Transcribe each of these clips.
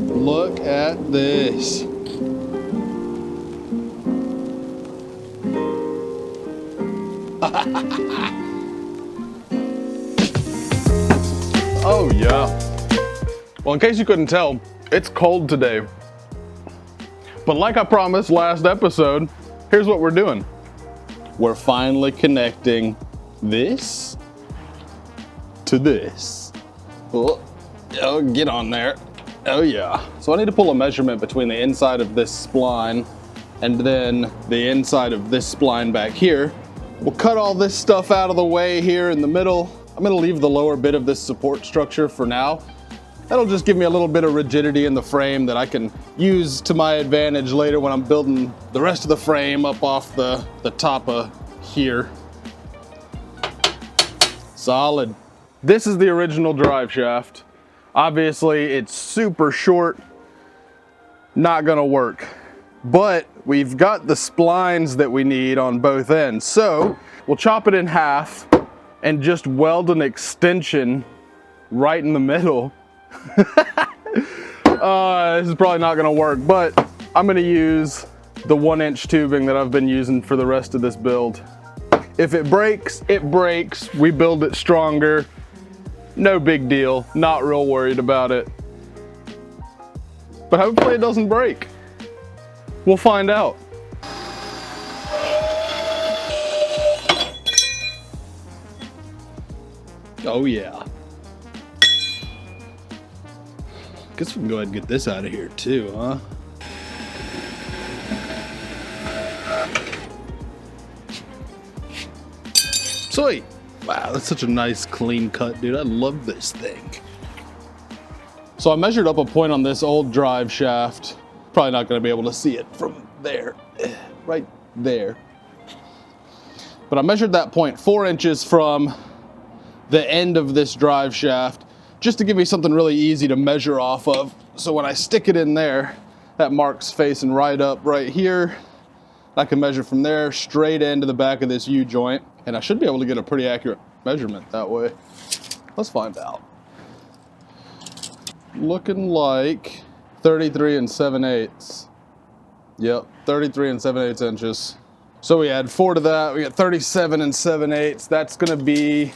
Look at this. Oh yeah. Well, in case you couldn't tell, it's cold today. But like I promised last episode, here's what we're doing. We're finally connecting this to this. Oh, get on there. Oh yeah. So I need to pull a measurement between the inside of this spline and then the inside of this spline back here. We'll cut all this stuff out of the way here in the middle. I'm gonna leave the lower bit of this support structure for now. That'll just give me a little bit of rigidity in the frame that I can use to my advantage later when I'm building the rest of the frame up off the top of here. Solid. This is the original drive shaft. Obviously it's super short, not gonna work. But we've got the splines that we need on both ends. So we'll chop it in half and just weld an extension right in the middle. This is probably not gonna work, but I'm gonna use the 1-inch tubing that I've been using for the rest of this build. If it breaks, it breaks. We build it stronger. No big deal, not real worried about it. But hopefully it doesn't break. We'll find out. Oh yeah. Guess we can go ahead and get this out of here too, huh? Sweet. Wow, that's such a nice clean cut, dude. I love this thing. So I measured up a point on this old drive shaft. Probably not gonna be able to see it from there, right there. But I measured that point 4 inches from the end of this drive shaft, just to give me something really easy to measure off of. So when I stick it in there, that mark's facing right up right here. I can measure from there straight into the back of this U-joint, and I should be able to get a pretty accurate measurement that way. Let's find out. Looking like 33 7/8. Yep, 33 7/8 inches. So we add 4 to that, we got 37 7/8. That's gonna be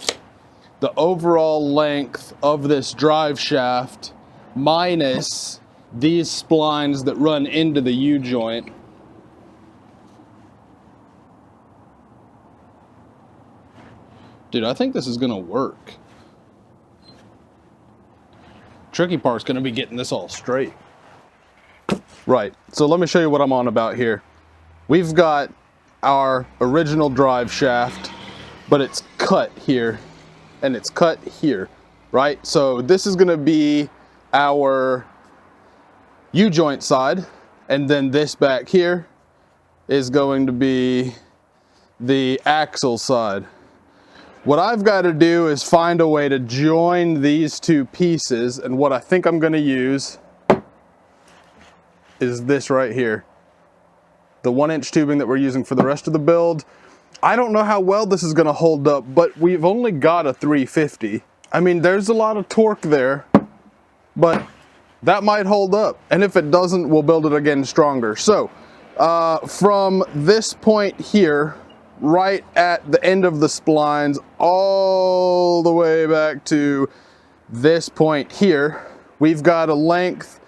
the overall length of this drive shaft minus these splines that run into the U-joint. Dude, I think this is gonna work. Tricky part's gonna be getting this all straight. Right, so let me show you what I'm on about here. We've got our original drive shaft, but it's cut here and it's cut here, right? So this is gonna be our U-joint side, and then this back here is going to be the axle side. What I've got to do is find a way to join these two pieces, and what I think I'm going to use is this right here. The 1-inch tubing that we're using for the rest of the build. I don't know how well this is going to hold up, but we've only got a 350. I mean, there's a lot of torque there, but that might hold up. And if it doesn't, we'll build it again stronger. So from this point here, right at the end of the splines, all the way back to this point here, we've got a length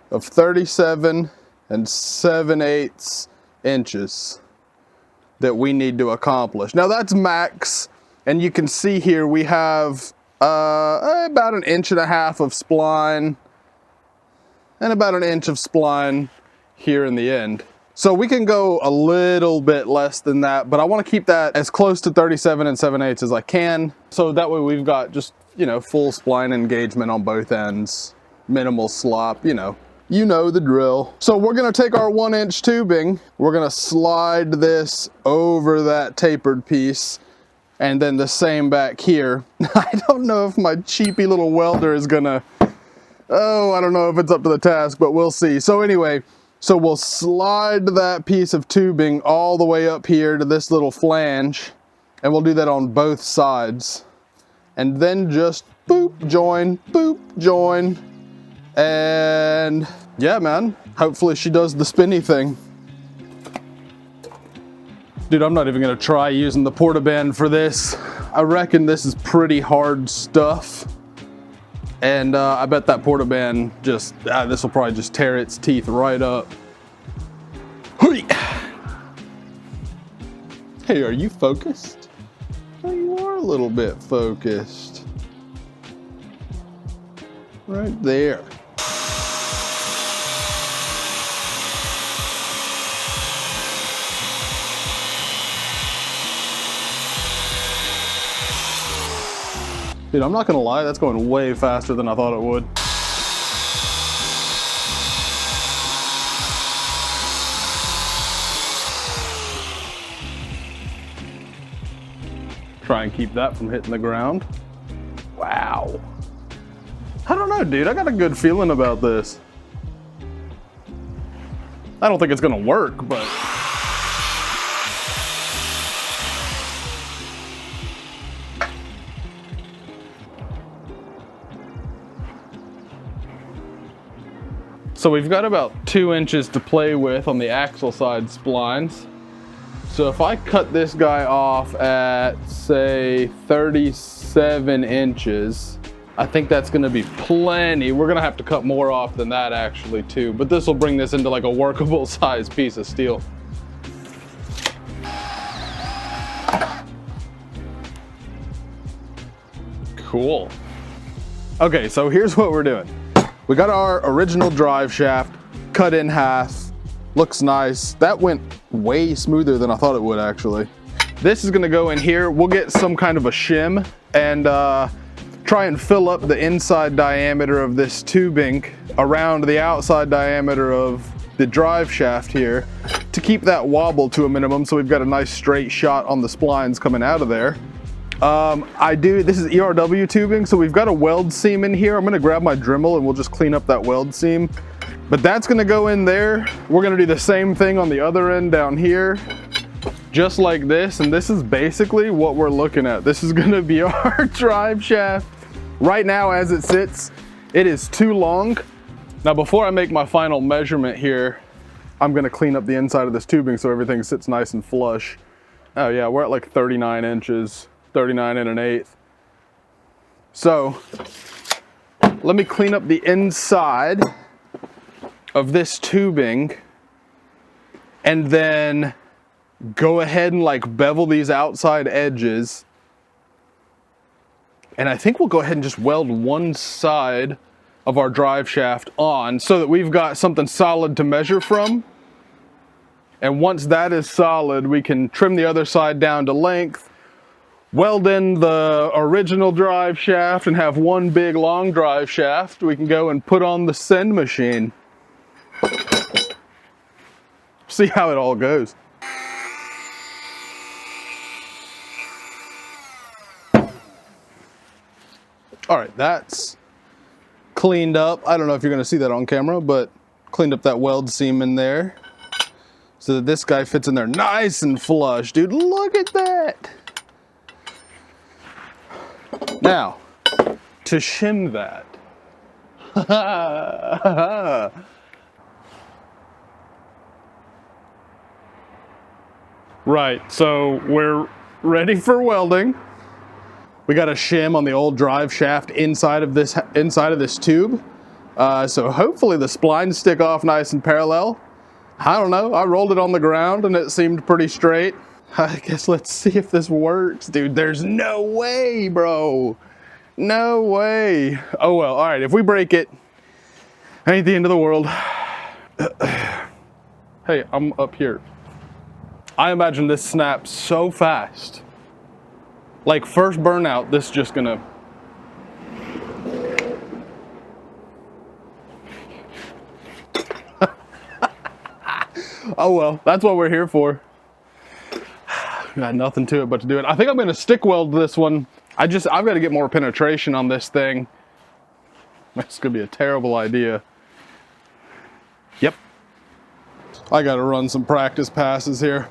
of 37 7/8 inches that we need to accomplish. Now that's max, and you can see here we have about 1.5 inches of spline and about 1 inch of spline here in the end. So we can go a little bit less than that, but I want to keep that as close to 37 7/8 as I can. So that way we've got just, you know, full spline engagement on both ends, minimal slop, you know the drill. So we're gonna take our 1-inch tubing, we're gonna slide this over that tapered piece, and then the same back here. I don't know if my cheapy little welder is gonna, I don't know if it's up to the task, but we'll see. So anyway, so we'll slide that piece of tubing all the way up here to this little flange, and we'll do that on both sides. And then just boop, join, And yeah, man, hopefully she does the spinny thing. Dude, I'm not even gonna try using the portaband for this. I reckon this is pretty hard stuff. And I bet that portaband just, this will probably just tear its teeth right up. Hey, are you focused? Oh, you are a little bit focused. Right there. Dude, I'm not gonna lie, that's going way faster than I thought it would. Try and keep that from hitting the ground. Wow. I don't know, dude, I got a good feeling about this. I don't think it's gonna work, but. So we've got about 2 inches to play with on the axle side splines. So if I cut this guy off at, say, 37 inches, I think that's gonna be plenty. We're gonna have to cut more off than that actually too, but this will bring this into like a workable size piece of steel. Cool. Okay, so here's what we're doing. We got our original drive shaft cut in half. Looks nice. That went way smoother than I thought it would actually. This is gonna go in here. We'll get some kind of a shim and try and fill up the inside diameter of this tubing around the outside diameter of the drive shaft here to keep that wobble to a minimum so we've got a nice straight shot on the splines coming out of there. This is ERW tubing, so we've got a weld seam in here. I'm gonna grab my Dremel and we'll just clean up that weld seam. But that's gonna go in there. We're gonna do the same thing on the other end down here, just like this. And this is basically what we're looking at. This is gonna be our drive shaft. Right now, as it sits, it is too long. Now, before I make my final measurement here, I'm gonna clean up the inside of this tubing so everything sits nice and flush. Oh yeah, we're at like 39 inches. 39 1/8. So let me clean up the inside of this tubing and then go ahead and like bevel these outside edges. And I think we'll go ahead and just weld one side of our drive shaft on so that we've got something solid to measure from. And once that is solid, we can trim the other side down to length, weld in the original drive shaft and have one big long drive shaft we can go and put on the send machine. See how it all goes. All right, that's cleaned up. I don't know if you're gonna see that on camera, but cleaned up that weld seam in there so that this guy fits in there nice and flush. Dude, look at that. Now, to shim that. Right, so we're ready for welding. We got a shim on the old drive shaft inside of this tube. So hopefully the splines stick off nice and parallel. I don't know, I rolled it on the ground and it seemed pretty straight. I guess let's see if this works. Dude, there's no way, bro. No way. Oh well, all right, if we break it, ain't the end of the world. Hey, I'm up here. I imagine this snaps so fast. Like first burnout, this just gonna. Oh well, that's what we're here for. Got nothing to it but to do it. I think I'm gonna stick weld this one. I've got to get more penetration on this thing. That's gonna be a terrible idea. Yep. I gotta run some practice passes here.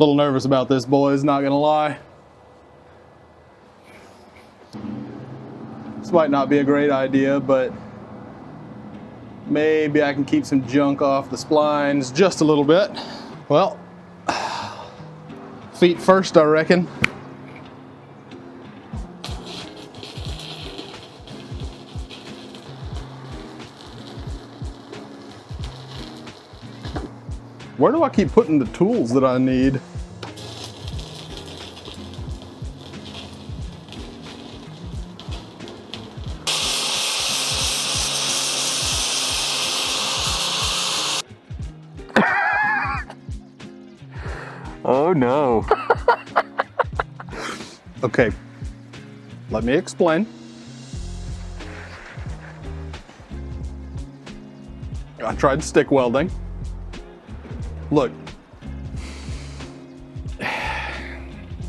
little nervous about this, boys, not gonna lie. This might not be a great idea, but maybe I can keep some junk off the splines just a little bit. Well, feet first, I reckon. Where do I keep putting the tools that I need? Oh no. Okay, let me explain. I tried stick welding. Look,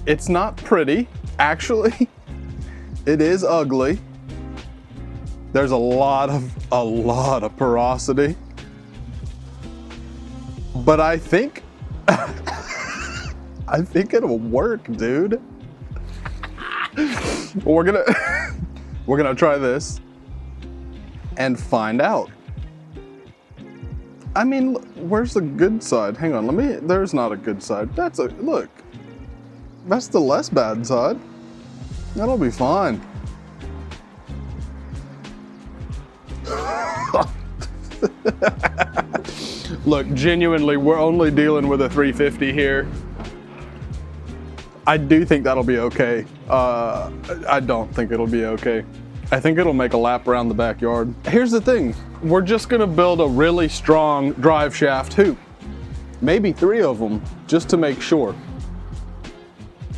it's not pretty. Actually, it is ugly. There's a lot of porosity. But I think, I think it'll work, dude. We're gonna try this and find out. I mean, where's the good side? Hang on, there's not a good side. Look, that's the less bad side. That'll be fine. Look, genuinely, we're only dealing with a 350 here. I do think that'll be okay. I don't think it'll be okay. I think it'll make a lap around the backyard. Here's the thing. We're just gonna build a really strong drive shaft hoop. Maybe 3 of them, just to make sure.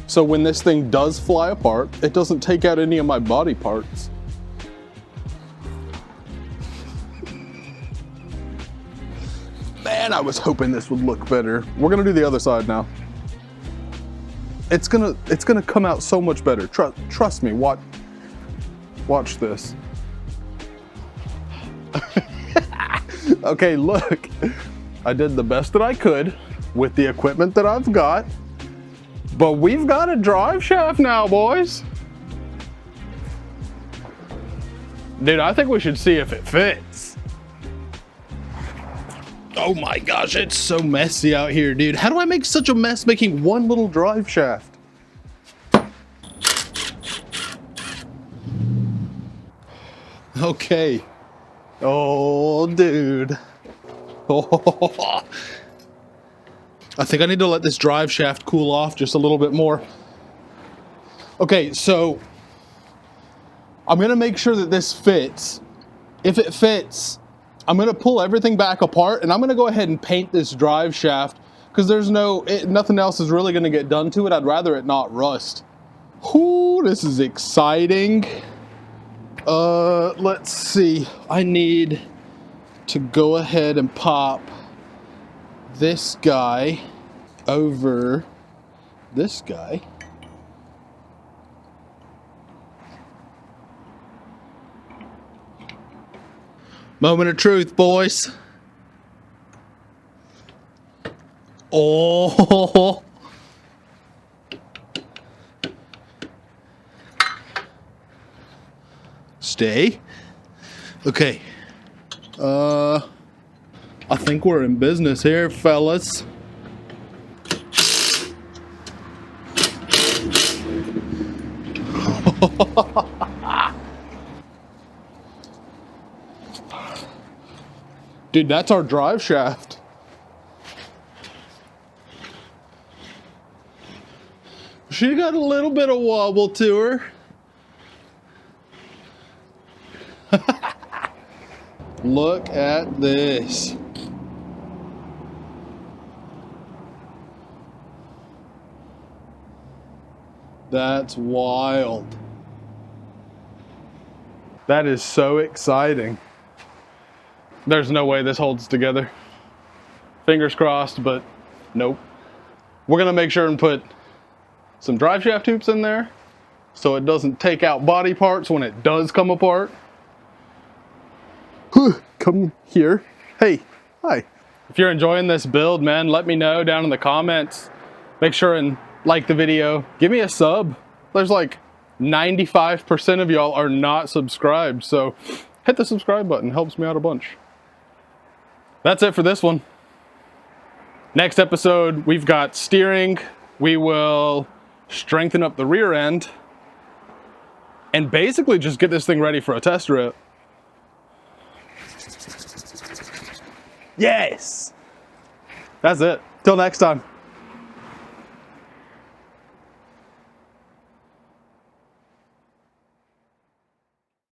So when this thing does fly apart, it doesn't take out any of my body parts. Man, I was hoping this would look better. We're gonna do the other side now. It's gonna come out so much better. Trust me, watch this. Okay, look, I did the best that I could with the equipment that I've got, but we've got a drive shaft now, boys. Dude, I think we should see if it fits. Oh my gosh, it's so messy out here, dude. How do I make such a mess making one little drive shaft? Okay. Oh, dude. Oh. I think I need to let this drive shaft cool off just a little bit more. Okay, so I'm gonna make sure that this fits. If it fits, I'm gonna pull everything back apart and I'm gonna go ahead and paint this drive shaft because there's nothing else is really gonna get done to it. I'd rather it not rust. Whoo, this is exciting. Let's see. I need to go ahead and pop this guy over this guy. Moment of truth, boys. Oh. Stay. Okay. I think we're in business here, fellas. Dude, that's our drive shaft. She got a little bit of wobble to her. Look at this. That's wild. That is so exciting. There's no way this holds together. Fingers crossed, but nope. We're gonna make sure and put some drive shaft hoops in there so it doesn't take out body parts when it does come apart. Come here. Hey, hi. If you're enjoying this build, man, let me know down in the comments. Make sure and like the video. Give me a sub. There's like 95% of y'all are not subscribed, so hit the subscribe button. Helps me out a bunch. That's it for this one. Next episode, we've got steering. We will strengthen up the rear end and basically just get this thing ready for a test rip. Yes! That's it. Till next time.